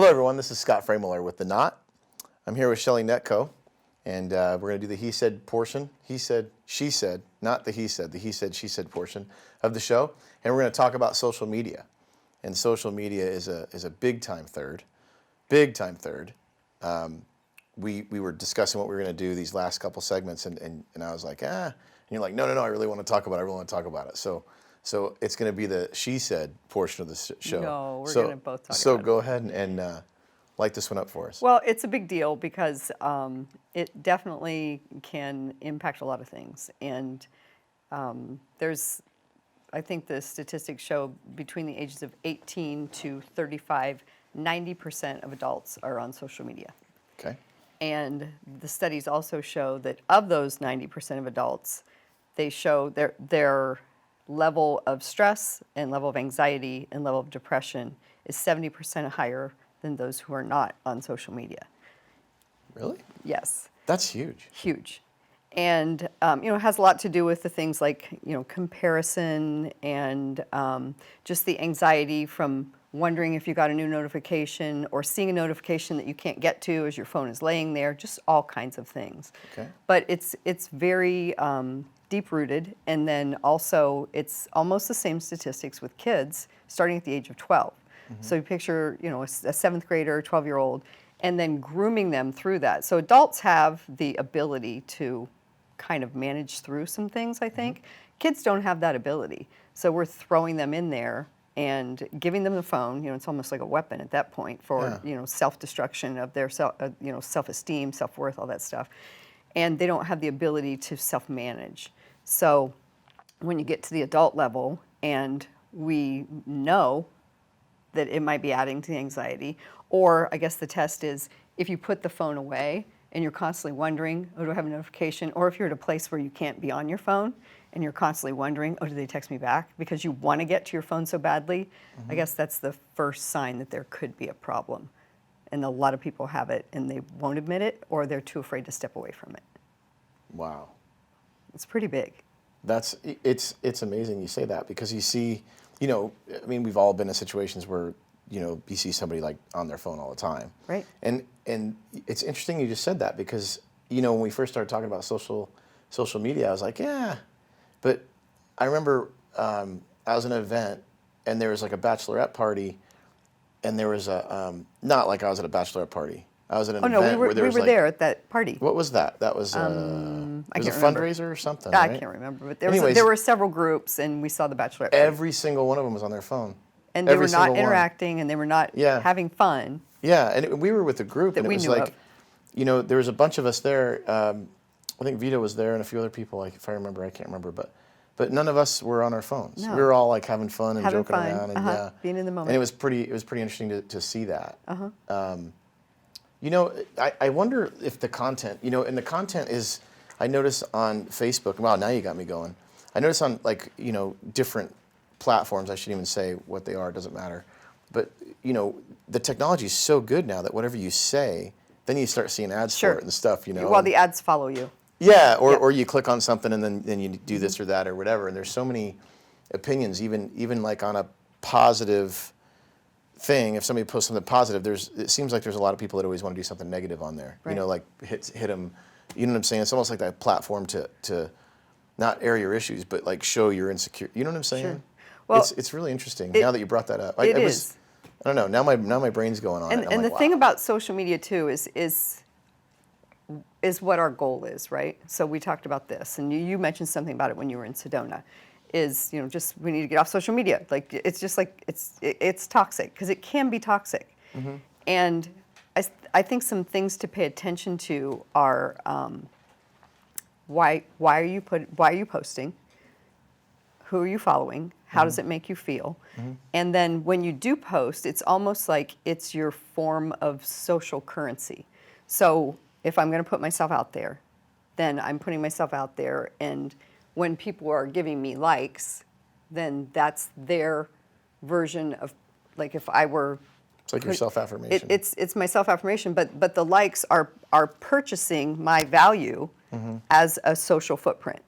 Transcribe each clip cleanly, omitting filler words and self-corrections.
Hello, everyone. This is Scott Freymuller with The Knot. I'm here with Shelly Netco, and we're going to do the he said portion. He said, she said, not the he said, she said portion of the show. And we're going to talk about social media. And social media is a big time third. Big time third. We were discussing what we were going to do these last couple segments, and I was like, And you're like, no, I really want to talk about it. So it's going to be the she said portion of the show. No, we're going to both talk about it. So go ahead and light this one up for us. Well, it's a big deal because it definitely can impact a lot of things. And I think the statistics show between the ages of 18 to 35, 90% of adults are on social media. Okay. And the studies also show that of those 90% of adults, they show their level of stress and level of anxiety and level of depression is 70% higher than those who are not on social media. Really? Yes. That's huge. Huge. And, it has a lot to do with the things like, comparison and just the anxiety from wondering if you got a new notification or seeing a notification that you can't get to as your phone is laying there, just all kinds of things. Okay. But it's very deep-rooted, and then also it's almost the same statistics with kids starting at the age of 12. Mm-hmm. So you picture, a seventh grader, 12-year-old, and then grooming them through that. So adults have the ability to kind of manage through some things, I think. Mm-hmm. Kids don't have that ability. So we're throwing them in there and giving them the phone. It's almost like a weapon at that point for, self-destruction of their self-esteem, self-worth, all that stuff. And they don't have the ability to self-manage. So when you get to the adult level and we know that it might be adding to the anxiety, or I guess the test is if you put the phone away and you're constantly wondering, do I have a notification? Or if you're at a place where you can't be on your phone and you're constantly wondering, do they text me back? Because you want to get to your phone so badly, mm-hmm. I guess that's the first sign that there could be a problem. And a lot of people have it and they won't admit it, or they're too afraid to step away from it. Wow. It's pretty big. It's amazing you say that, because you see, we've all been in situations where, you see somebody like on their phone all the time. Right. And it's interesting you just said that, because, when we first started talking about social media, I was like, yeah. But I remember I was in an event and there was like a bachelorette party, and there was not like I was at a bachelorette party. I was at an event where there was there at that party. What was that? That was it was a fundraiser or something, I right? can't remember, but there were several groups, and we saw the bachelorette party. Every single one of them was on their phone. And they were not interacting, and they were not having fun. Yeah, and we were with a group, and it was like, there was a bunch of us there. I think Vito was there and a few other people, if I remember, I can't remember, but none of us were on our phones. No. We were all like having fun and joking around, and being in the moment. And it was pretty interesting to see that. Uh-huh. I wonder if the content, and the content is, I notice on Facebook. Wow, now you got me going. I notice on different platforms. I shouldn't even say what they are. It doesn't matter. But the technology is so good now that whatever you say, then you start seeing ads for it and stuff. Well, the ads follow you. Yeah, or you click on something and then you do this or that or whatever. And there's so many opinions, even like on a positive thing. If somebody posts something positive, it seems like there's a lot of people that always want to do something negative on there. Right. Like hit them. You know what I'm saying? It's almost like that platform to not air your issues, but like show your insecurity. You know what I'm saying? Sure. Well, it's really interesting now that you brought that up. It is. I don't know. Now my brain's going on. And the thing about social media too is what our goal is, right? So we talked about this, and you mentioned something about it when you were in Sedona. Is just we need to get off social media. Like it's just like it's toxic, because it can be toxic. Mm-hmm. And I think some things to pay attention to are why are you posting? Who are you following? How does it make you feel? Mm-hmm. And then when you do post, it's almost like it's your form of social currency. So if I'm going to put myself out there, then I'm putting myself out there, and when people are giving me likes, then that's their version of, like if I were... It's like your self-affirmation. It's my self-affirmation, but the likes are purchasing my value as a social footprint,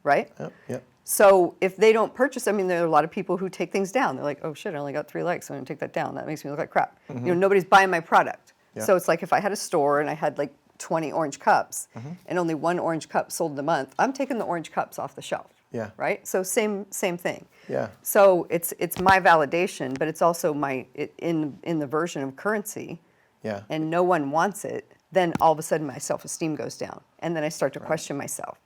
right? Yep. So if they don't purchase, I mean, there are a lot of people who take things down. They're like, oh shit, I only got 3 likes, so I'm gonna take that down. That makes me look like crap. Nobody's buying my product. Yeah. So it's like if I had a store and I had like 20 orange cups and only 1 orange cup sold in a month, I'm taking the orange cups off the shelf. Yeah. Right? So same thing. Yeah. So it's my validation, but it's also in the version of currency. Yeah. And no one wants it, then all of a sudden my self-esteem goes down. And then I start to question myself.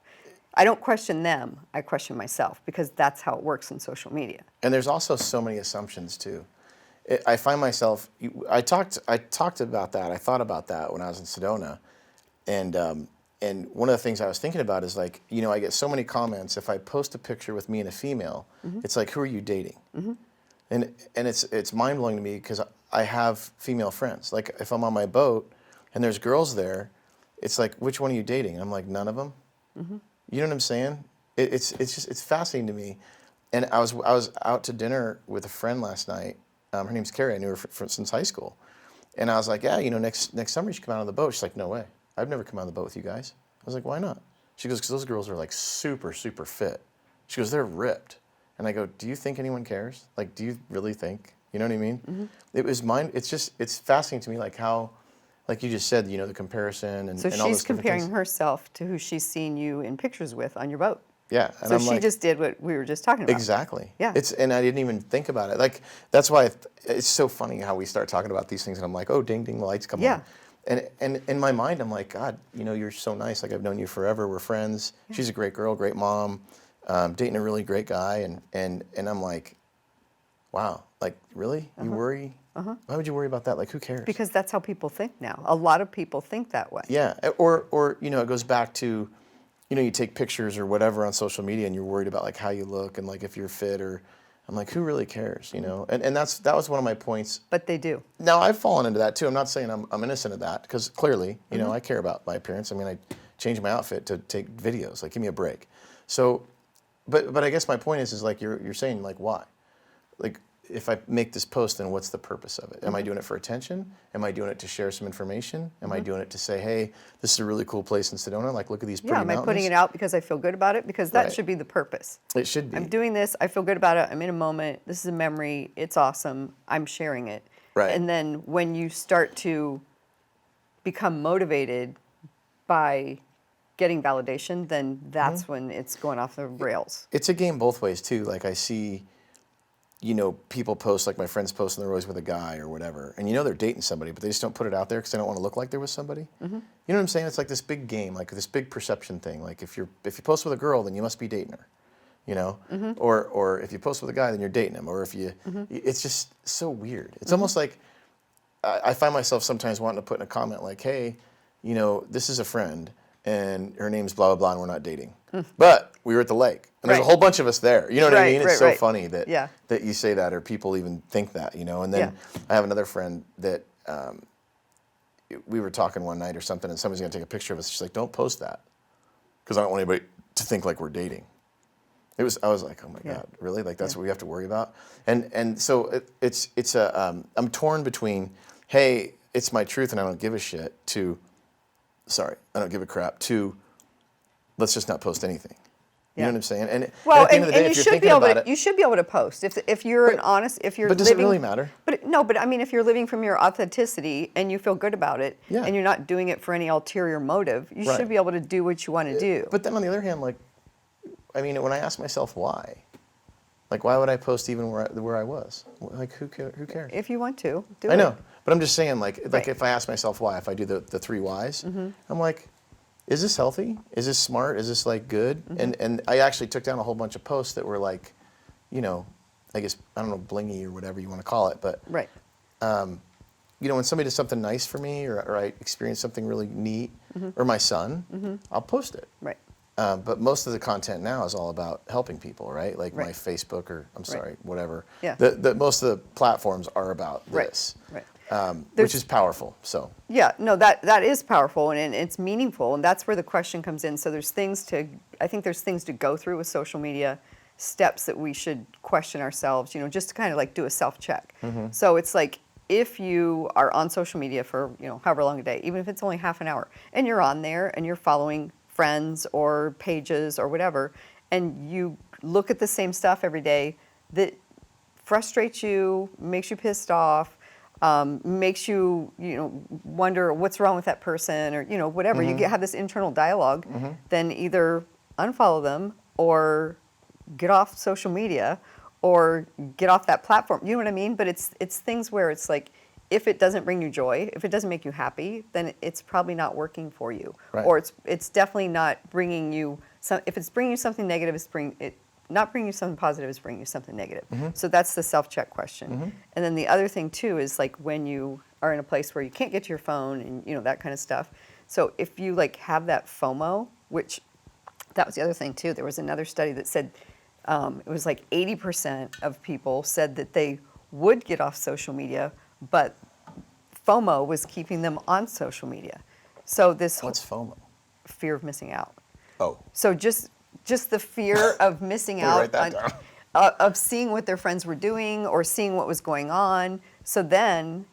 I don't question them, I question myself, because that's how it works in social media. And there's also so many assumptions too. I find myself, I talked about that, I thought about that when I was in Sedona. And one of the things I was thinking about is like, I get so many comments, if I post a picture with me and a female, it's like, who are you dating? And it's mind-blowing to me because I have female friends. Like if I'm on my boat and there's girls there, it's like, which one are you dating? And I'm like, none of them. You know what I'm saying? It's fascinating to me. And I was out to dinner with a friend last night. Her name's Carrie. I knew her since high school. And I was like, yeah, next summer you should come out on the boat. She's like, no way. I've never come out on the boat with you guys. I was like, why not? She goes, because those girls are like super, super fit. She goes, they're ripped. And I go, do you think anyone cares? Like, do you really think? You know what I mean? It's fascinating to me, like how, like you just said, the comparison and So and all she's those different comparing things. herself to who she's seen you in pictures with on your boat. Yeah. And So I'm she like, just did what we were just talking about. exactly. Yeah. And I didn't even think about it. Like, that's why it's so funny how we start talking about these things and I'm like, oh, ding, ding, the lights come Yeah. on. And in my mind, I'm like, God, you're so nice. Like, I've known you forever. We're friends. Yeah. She's a great girl, great mom, dating a really great guy. And I'm like, wow, like, really? You worry? Why would you worry about that? Like, who cares? Because that's how people think now. A lot of people think that way. Yeah. Or it goes back to, you take pictures or whatever on social media and you're worried about, like, how you look and, like, if you're fit or... I'm like, who really cares, And that was one of my points. But they do. Now, I've fallen into that, too. I'm not saying I'm innocent of that, because clearly, I care about my appearance. I mean, I changed my outfit to take videos. Like, give me a break. So, but I guess my point is like, you're saying, like, why? Like, if I make this post, then what's the purpose of it? Am I doing it for attention? Am I doing it to share some information? Am I doing it to say, hey, this is a really cool place in Sedona. Like, look at these pretty mountains. Am I putting it out because I feel good about it? Because that Right. should be the purpose. It should be. I'm doing this. I feel good about it. I'm in a moment. This is a memory. It's awesome. I'm sharing it. Right. And then when you start to become motivated by getting validation, then that's when it's going off the rails. It's a game both ways, too. Like, I see... people post, like my friends post, and they're always with a guy or whatever. And they're dating somebody, but they just don't put it out there because they don't want to look like they're with somebody. You know what I'm saying? It's like this big game, like this big perception thing. Like if you post with a girl, then you must be dating her, Or if you post with a guy, then you're dating him. Or if you, it's just so weird. It's almost like I find myself sometimes wanting to put in a comment like, hey, this is a friend, and her name's blah, blah, blah, and we're not dating. But we were at the lake. And there's a whole bunch of us there. You know what I mean? It's so funny that that you say that or people even think that, And then I have another friend that we were talking one night or something and somebody's going to take a picture of us. She's like, don't post that because I don't want anybody to think like we're dating. I was like, oh my God, really? Like that's what we have to worry about? And so I'm torn between, hey, it's my truth and I don't give a shit to, sorry, I don't give a crap to, let's just not post anything. You know what I'm saying? And well, at the end of the day, if you're thinking about it, you should be able to post if you're an honest, if you're. But does it really matter? But I mean, if you're living from your authenticity and you feel good about it, Yeah. and you're not doing it for any ulterior motive, you Right. should be able to do what you want to do. But then on the other hand, like, I mean, when I ask myself why, like, why would I post even where I was? Like, who cares? If you want to, do it. I know, but I'm just saying, like Right. if I ask myself why, if I do the 3 whys, I'm like, is this healthy? Is this smart? Is this like good? And I actually took down a whole bunch of posts that were like, I guess, I don't know, blingy or whatever you want to call it, but Right. when somebody does something nice for me or I experience something really neat or my son, I'll post it. Right. But most of the content now is all about helping people, right? Like my Right. Facebook or whatever. Yeah. Most of the platforms are about Right. this, Right. which is powerful. So Yeah, no, that is powerful and it's meaningful, and that's where the question comes in. So I think there's things to go through with social media, steps that we should question ourselves, just to kind of like do a self-check. So it's like if you are on social media for, however long a day, even if it's only half an hour, and you're on there and you're following friends or pages or whatever, and you look at the same stuff every day that frustrates you, makes you pissed off, makes you, wonder what's wrong with that person, or, whatever. You have this internal dialogue, then either unfollow them or get off social media or get off that platform. You know what I mean? But it's things where it's like, if it doesn't bring you joy, if it doesn't make you happy, then it's probably not working for you. Right. Or it's definitely not bringing you if it's bringing you something negative, not bringing you something positive, is bringing you something negative. So that's the self-check question. And then the other thing too is like when you are in a place where you can't get to your phone and that kind of stuff. So if you like have that FOMO, which that was the other thing too. There was another study that said it was like 80% of people said that they would get off social media, but FOMO was keeping them on social media. So What's FOMO? Fear of missing out. Oh. So just the fear of missing Let me out write that down. Of seeing what their friends were doing or seeing what was going on. So then,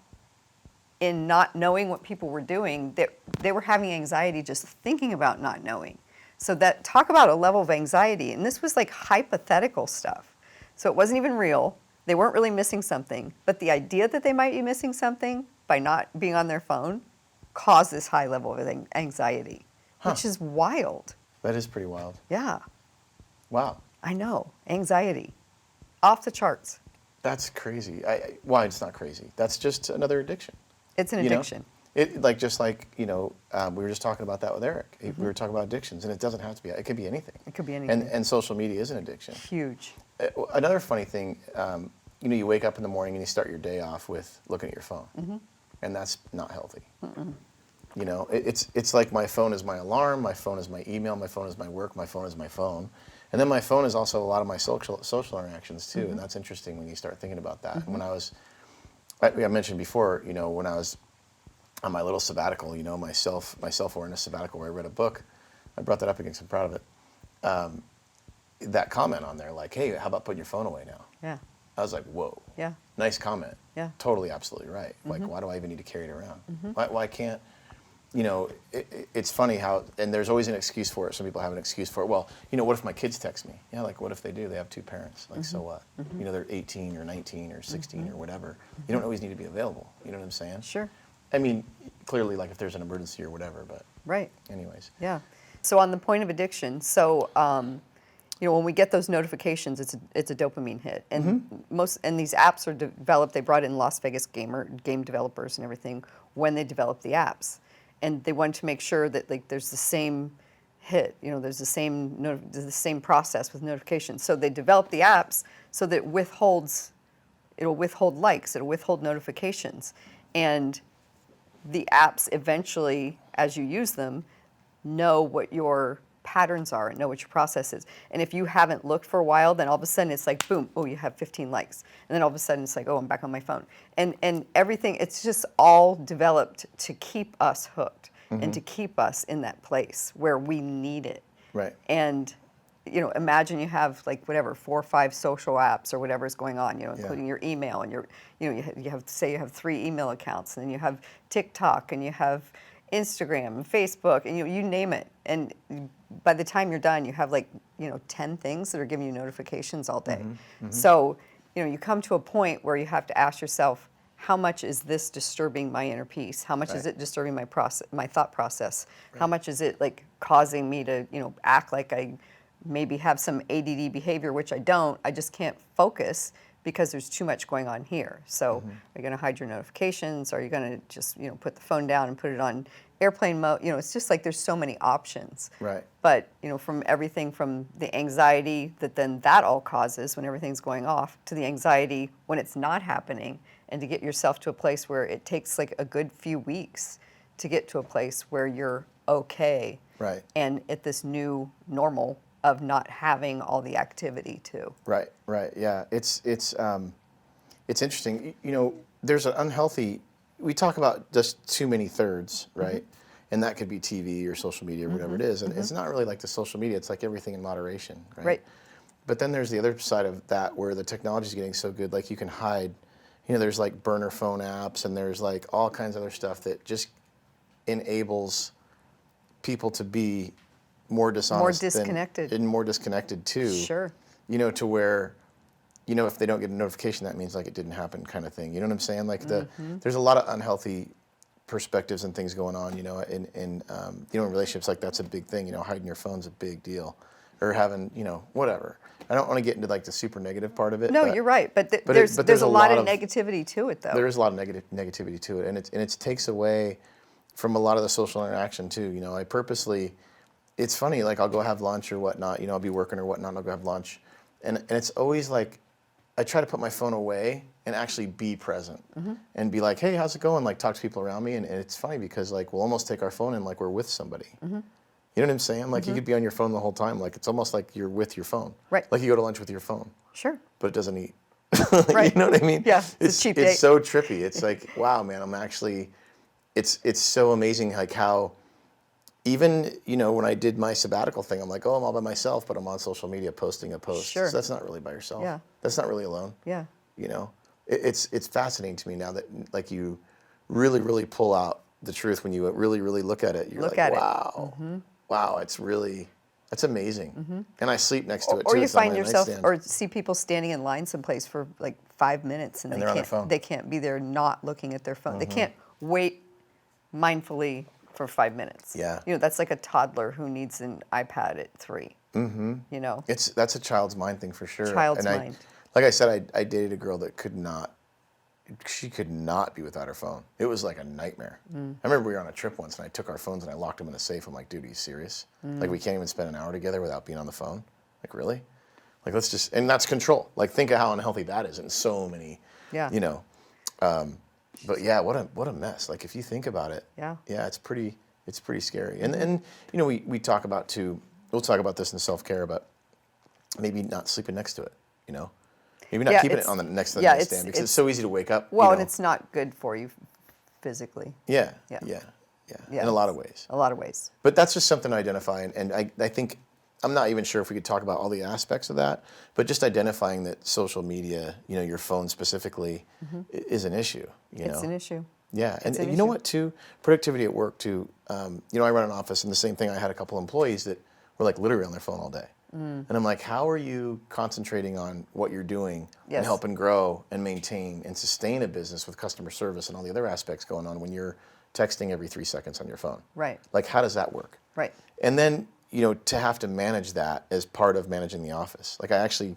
in not knowing what people were doing, they were having anxiety just thinking about not knowing. So that, talk about a level of anxiety. And this was like hypothetical stuff. So it wasn't even real. They weren't really missing something. But the idea that they might be missing something by not being on their phone caused this high level of anxiety, which is wild. That is pretty wild. Yeah. Wow. I know. Anxiety. Off the charts. That's crazy. Why it's not crazy? That's just another addiction. It's an addiction. We were just talking about that with Eric. We were talking about addictions, and it doesn't have to be. It could be anything. It could be anything. And social media is an addiction. Huge. Another funny thing, you wake up in the morning and you start your day off with looking at your phone, and that's not healthy. It's like my phone is my alarm, my phone is my email, my phone is my work, my phone is my phone. And then my phone is also a lot of my social interactions too, and that's interesting when you start thinking about that. When I mentioned before, when I was on my little sabbatical, my self-awareness sabbatical where I read a book, I brought that up again because I'm proud of it. That comment on there, like, hey, how about putting your phone away now? Yeah. I was like, whoa. Yeah. Nice comment. Yeah. Totally, absolutely right. Like, why do I even need to carry it around? Why can't, it's funny how, and there's always an excuse for it. Some people have an excuse for it. Well, what if my kids text me? Yeah, like, what if they do? They have two parents. Like, so what? They're 18 or 19 or 16 or whatever. You don't always need to be available. You know what I'm saying? Sure. I mean, clearly, like, if there's an emergency or whatever, but. Right. Anyways. Yeah. So on the point of addiction, when we get those notifications, it's a dopamine hit, and these apps are developed. They brought in Las Vegas game developers and everything when they developed the apps, and they wanted to make sure that like there's the same hit. There's the same process with notifications. So they developed the apps so that it'll withhold likes, it'll withhold notifications, and the apps eventually, as you use them, know what your patterns are and know what your process is. And if you haven't looked for a while, then all of a sudden it's like, boom, oh, you have 15 likes. And then all of a sudden it's like, oh, I'm back on my phone. And everything, it's just all developed to keep us hooked and to keep us in that place where we need it. Right. And, imagine you have like whatever, 4 or 5 social apps or whatever is going on, including your email and you have 3 email accounts, and then you have TikTok and you have Instagram and Facebook and you name it. And by the time you're done, you have 10 things that are giving you notifications all day. So, you come to a point where you have to ask yourself, how much is this disturbing my inner peace? How much is it disturbing my thought process? How much is it like causing me to, act like I maybe have some ADD behavior, which I don't. I just can't focus because there's too much going on here. So are you going to hide your notifications? Are you going to just, put the phone down and put it on airplane mode? It's just like there's so many options. Right. But, from everything from the anxiety that all causes when everything's going off to the anxiety when it's not happening, and to get yourself to a place where it takes like a good few weeks to get to a place where you're okay. Right. And at this new normal of not having all the activity too. Right, yeah. It's interesting. There's an unhealthy. We talk about just too many thirds, right? And that could be TV or social media or whatever it is. And it's not really like the social media. It's like everything in moderation, right? Right. But then there's the other side of that where the technology is getting so good, like you can hide. There's like burner phone apps, and there's like all kinds of other stuff that just enables people to be more dishonest, more disconnected, and more disconnected too. Sure. You know, to where, you know, if they don't get a notification, that means like it didn't happen, kind of thing. You know what I'm saying? Like there's a lot of unhealthy perspectives and things going on. You know, in you know, in relationships, like that's a big thing. You know, hiding your phone's a big deal, or having, you know, whatever. I don't want to get into like the super negative part of it. No, but, you're right, but, but there's a lot of negativity to it, though. There is a lot of negativity to it, and it takes away from a lot of the social interaction too. You know, I purposely, it's funny, like I'll go have lunch or whatnot. You know, I'll be working or whatnot, and I'll go have lunch, and it's always like, I try to put my phone away and actually be present and be like, hey, how's it going? Like talk to people around me, and it's funny because like we'll almost take our phone in like we're with somebody. You know what I'm saying? Like you could be on your phone the whole time. Like it's almost like you're with your phone. Right. Like you go to lunch with your phone. Sure. But it doesn't eat. Right. You know what I mean? Yeah. It's a cheap date. It's so trippy. It's like, wow, man, I'm actually, it's so amazing like how even, you know, when I did my sabbatical thing, I'm like, oh, I'm all by myself, but I'm on social media posting a post. Sure. So that's not really by yourself. Yeah. That's not really alone. Yeah. You know, it's fascinating to me now that like you really, really pull out the truth when you really, really look at it. You're Look like, at it. wow. Wow, that's amazing. And I sleep next to it too. Or you It's on find my yourself, nightstand. or see people standing in line someplace for like 5 minutes, and they're on their phone. they can't be there not looking at their phone. They can't wait mindfully for 5 minutes. Yeah. You know, that's like a toddler who needs an iPad at 3. You know, That's a child's mind thing for sure. Child's and mind. Like I said, I dated a girl that she could not be without her phone. It was like a nightmare. I remember we were on a trip once and I took our phones and I locked them in a safe. I'm like, dude, are you serious? Like we can't even spend an hour together without being on the phone? Like really? Like let's just, and that's control. Like think of how unhealthy that is in so many, you know. But yeah, what a mess. Like if you think about it, Yeah. it's pretty scary. And you know, we talk about too, we'll talk about this in self-care, but maybe not sleeping next to it, you know? Maybe not keeping it on the next to the nightstand because it's so easy to wake up. Well, you know? and it's not good for you physically. Yeah. Yeah. In a lot of ways. A lot of ways. But that's just something to identify, and I think, I'm not even sure if we could talk about all the aspects of that, but just identifying that social media, you know, your phone specifically, is an issue. It's an issue. Yeah, and an you know issue. what too? Productivity at work too. You know, I run an office, and the same thing. I had a couple employees that were like literally on their phone all day, and I'm like, how are you concentrating on what you're doing and helping grow and maintain and sustain a business with customer service and all the other aspects going on when you're texting every 3 seconds on your phone? Right. Like, how does that work? Right. And then, you know, to have to manage that as part of managing the office. Like, I actually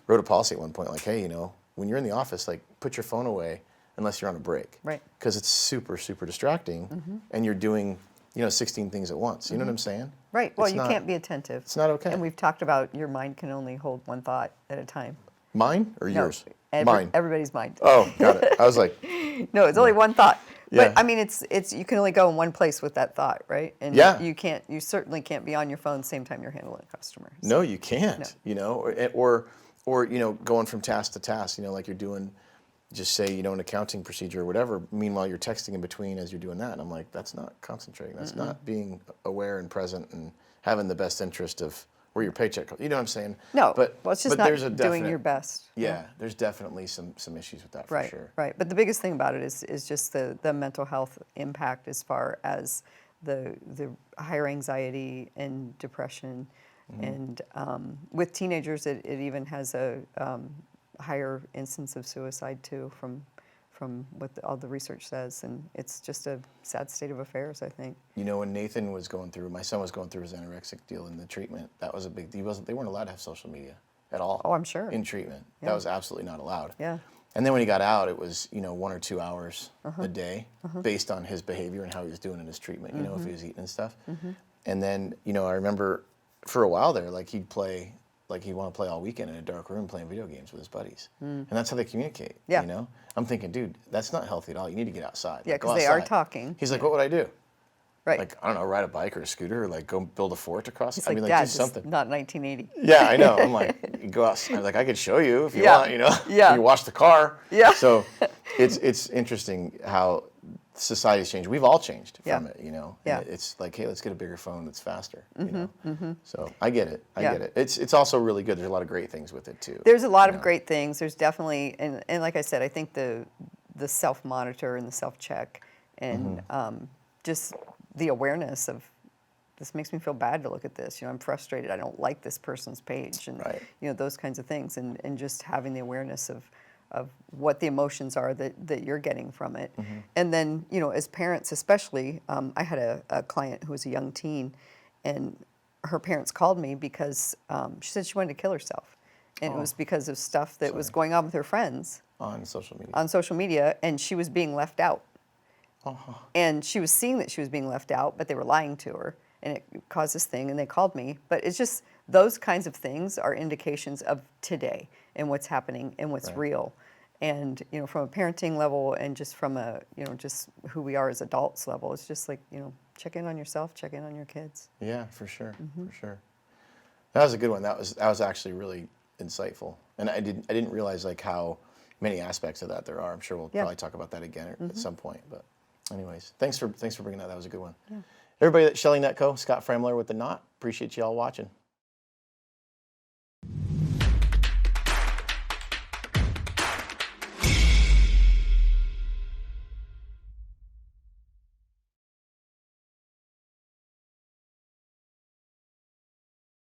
wrote a policy at one point, like, hey, you know, when you're in the office, like, put your phone away unless you're on a break. Right. Because it's super, super distracting, and you're doing, you know, 16 things at once. You know what I'm saying? Right. Well, It's you not- can't be attentive. It's not okay. And we've talked about your mind can only hold one thought at a time. Mine or yours? Mine. Mine. Everybody's mind. Oh, got it. I was like, No, it's only one thought. Yeah. But I mean, it's you can only go in one place with that thought, right? And Yeah. you certainly can't be on your phone the same time you're handling customers. no, you can't. You know, or you know, going from task to task. You know, like you're doing, just say, you know, an accounting procedure or whatever. Meanwhile, you're texting in between as you're doing that. And I'm like, that's not concentrating. That's not being aware and present and having the best interest of where your paycheck comes. You know what I'm saying? No, but well, it's just but not there's a doing definite- your best. Yeah, there's definitely some issues with that for Right, sure. right. But the biggest thing about it is just the mental health impact as far as the higher anxiety and depression. And with teenagers, it even has a higher instance of suicide too from what all the research says. And it's just a sad state of affairs, I think. You know, when Nathan was going through, my son was going through his anorexic deal in the treatment, that was a big deal. They weren't allowed to have social media at all. Oh, I'm sure. In treatment. Yeah. That was absolutely not allowed. Yeah. And then when he got out, it was, you know, 1 or 2 hours a day based on his behavior and how he was doing in his treatment, you know, if he was eating and stuff. And then, you know, I remember for a while there, like he'd want to play all weekend in a dark room playing video games with his buddies. And that's how they communicate, Yeah. you know? I'm thinking, dude, that's not healthy at all. You need to get outside. Yeah, Like, go because they are outside. talking. He's like, what would I do? Right. Like, I don't know, ride a bike or a scooter or like go build a fort across. It's I mean, like, Dad, do this is something. not 1980. Yeah, I know. I'm like, you go outside. Like, I could show you if you Yeah. want, you know? Yeah. You can wash the car. Yeah. So it's interesting how society's changed. We've all changed from Yeah. it, you know? Yeah. And it's like, hey, let's get a bigger phone that's faster, you know? So I get it. I Yeah. get it. It's also really good. There's a lot of great things with it, too. There's a lot you of know? great things. There's definitely, and like I said, I think the self-monitor and the self-check and just the awareness of this makes me feel bad to look at this. I'm frustrated. I don't like this person's page, and Right. those kinds of things, and just having the awareness of what the emotions are that you're getting from it. And then, as parents especially, I had a client who was a young teen, and her parents called me because she said she wanted to kill herself. And it was because of stuff that was going on with her friends On social media. on social media, and she was being left out. And she was seeing that she was being left out, but they were lying to her, and it caused this thing, and they called me. But it's just those kinds of things are indications of today and what's happening and what's real. And, from a parenting level and just from a, just who we are as adults level, it's just like, check in on yourself, check in on your kids. Yeah, for sure, for sure. That was a good one. That was actually really insightful, and I didn't realize like how many aspects of that there are. I'm sure we'll probably talk about that again at some point. But, anyways, thanks for bringing that. That was a good one. Yeah. Everybody, at Shelley Netco, Scott Freymuller with the Knot. Appreciate you all watching.